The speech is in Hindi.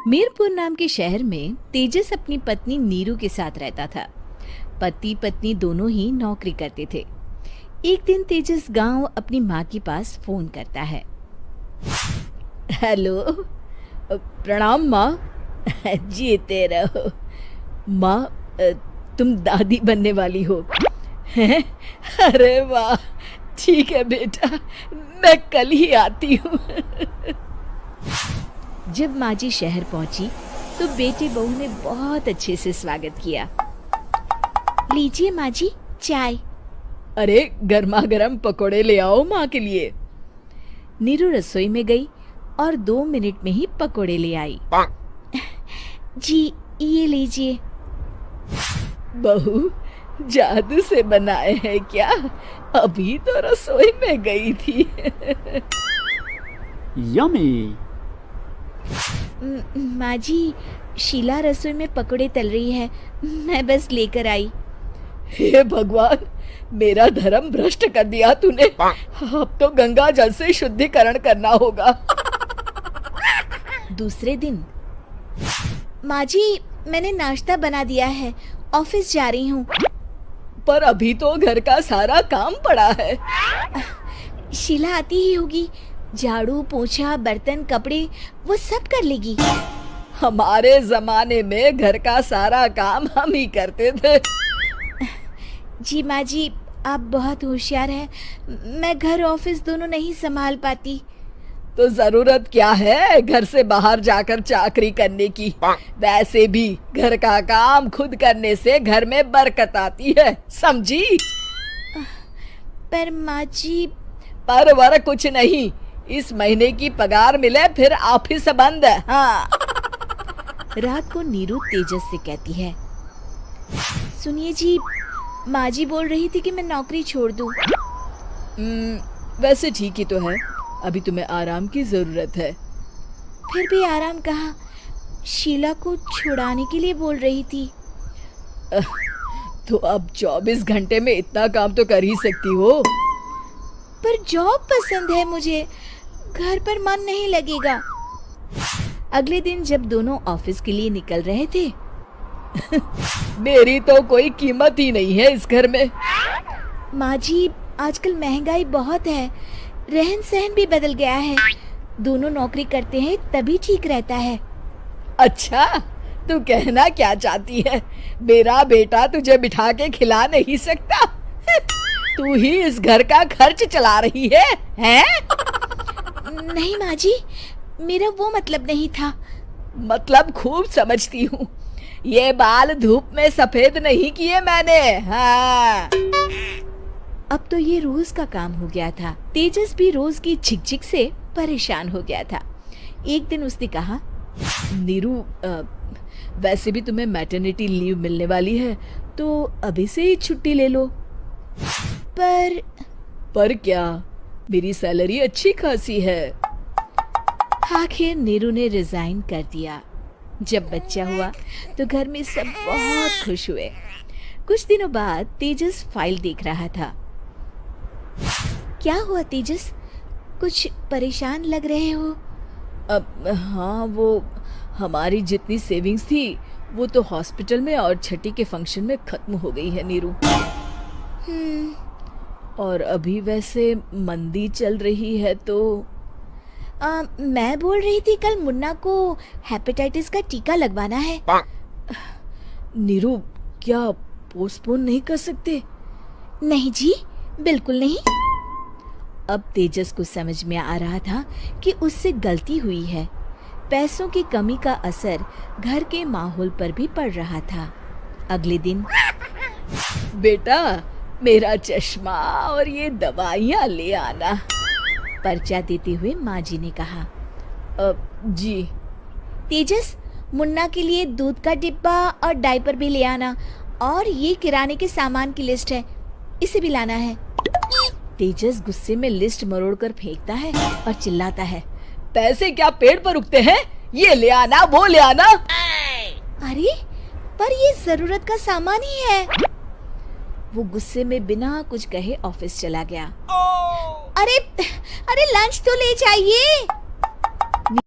मीरपुर नाम के शहर में तेजस अपनी पत्नी नीरू के साथ रहता था। पति पत्नी दोनों ही नौकरी करते थे। एक दिन तेजस गांव अपनी माँ के पास फोन करता है। हेलो, प्रणाम माँ। जीते रहो माँ, तुम दादी बनने वाली हो हैं? अरे वाह, ठीक है बेटा, मैं कल ही आती हूँ। जब माँ जी शहर पहुंची तो बेटे बहू ने बहुत अच्छे से स्वागत किया। लीजिए माँ जी, चाय। अरे गर्मा गर्म पकोड़े ले आओ माँ के लिए। नीरू रसोई में गई और 2 मिनट में ही पकोड़े ले आई। जी ये लीजिए। बहू जादू से बनाए हैं क्या? अभी तो रसोई में गई थी। यम्मी। माँ जी, शीला रसोई में पकोड़े तल रही है, मैं बस लेकर आई। हे भगवान, मेरा धर्म भ्रष्ट कर दिया तूने। अब तो गंगा जल से शुद्धिकरण करना होगा। दूसरे दिन, माँ जी मैंने नाश्ता बना दिया है, ऑफिस जा रही हूँ। पर अभी तो घर का सारा काम पड़ा है। शीला आती ही होगी, झाड़ू पोछा बर्तन कपड़े वो सब कर लेगी। हमारे जमाने में घर का सारा काम हम ही करते थे। जी माँ जी, आप बहुत होशियार हैं, मैं घर ऑफिस दोनों नहीं संभाल पाती। तो जरूरत क्या है घर से बाहर जाकर चाकरी करने की? वैसे भी घर का काम खुद करने से घर में बरकत आती है, समझी? पर माँ जी। पर वर कुछ नहीं, इस महीने की पगार मिले फिर ऑफिस बंद है। हाँ। रात को नीरू तेजस से कहती है, सुनिए जी, माँ जी बोल रही थी कि मैं नौकरी छोड़ दूं। वैसे ठीक ही तो है, अभी तुम्हें आराम की जरूरत है। फिर भी आराम कहाँ, शीला को छुड़ाने के लिए बोल रही थी। तो अब 24 घंटे में इतना काम तो कर ही सकती हो। पर जॉब पसंद है मुझे, घर पर मन नहीं लगेगा। अगले दिन जब दोनों ऑफिस के लिए निकल रहे थे, मेरी तो कोई कीमत ही नहीं है इस घर में। माँ जी, आजकल महंगाई बहुत है, रहन सहन भी बदल गया है, दोनों नौकरी करते हैं तभी ठीक रहता है। अच्छा, तू कहना क्या चाहती है? मेरा बेटा तुझे बिठा के खिला नहीं सकता? तू ही इस घर का खर्च चला रही है, हैं? नहीं माँ जी, मेरा वो मतलब नहीं था। मतलब खूब समझती हूँ, ये बाल धूप में सफेद नहीं किए मैंने। हाँ। अब तो ये रोज का काम हो गया था। तेजस भी रोज की झिकझिक से परेशान हो गया था। एक दिन उसने कहा, नीरू, वैसे भी तुम्हें मैटरनिटी लीव मिलने वाली है, तो अभी से ही छुट्टी ले लो। पर क्या, मेरी सैलरी अच्छी खासी है। आखिर नीरू ने रिजाइन कर दिया। जब बच्चा हुआ तो घर में सब बहुत खुश हुए। कुछ दिनों बाद तेजस फाइल देख रहा था। क्या हुआ तेजस, कुछ परेशान लग रहे हो? हाँ, वो हमारी जितनी सेविंग्स थी वो तो हॉस्पिटल में और छठी के फंक्शन में खत्म हो गई है नीरू। और अभी वैसे मंदी चल रही है तो मैं बोल रही थी कल मुन्ना को हेपेटाइटिस का टीका लगवाना है। नीरू, क्या पोस्टपोन नहीं कर सकते? नहीं जी, बिल्कुल नहीं। अब तेजस को समझ में आ रहा था कि उससे गलती हुई है। पैसों की कमी का असर घर के माहौल पर भी पड़ रहा था। अगले दिन, बेटा मेरा चश्मा और ये दवाइयाँ ले आना, पर्चा देते हुए माँ जी ने कहा। जी। तेजस, मुन्ना के लिए दूध का डिब्बा और डायपर भी ले आना, और ये किराने के सामान की लिस्ट है, इसे भी लाना है। तेजस गुस्से में लिस्ट मरोड़कर फेंकता है और चिल्लाता है, पैसे क्या पेड़ पर उगते हैं? ये ले आना, वो ले आना। अरे पर ये जरूरत का सामान ही है। वो गुस्से में बिना कुछ कहे ऑफिस चला गया। अरे लंच तो ले जाइए।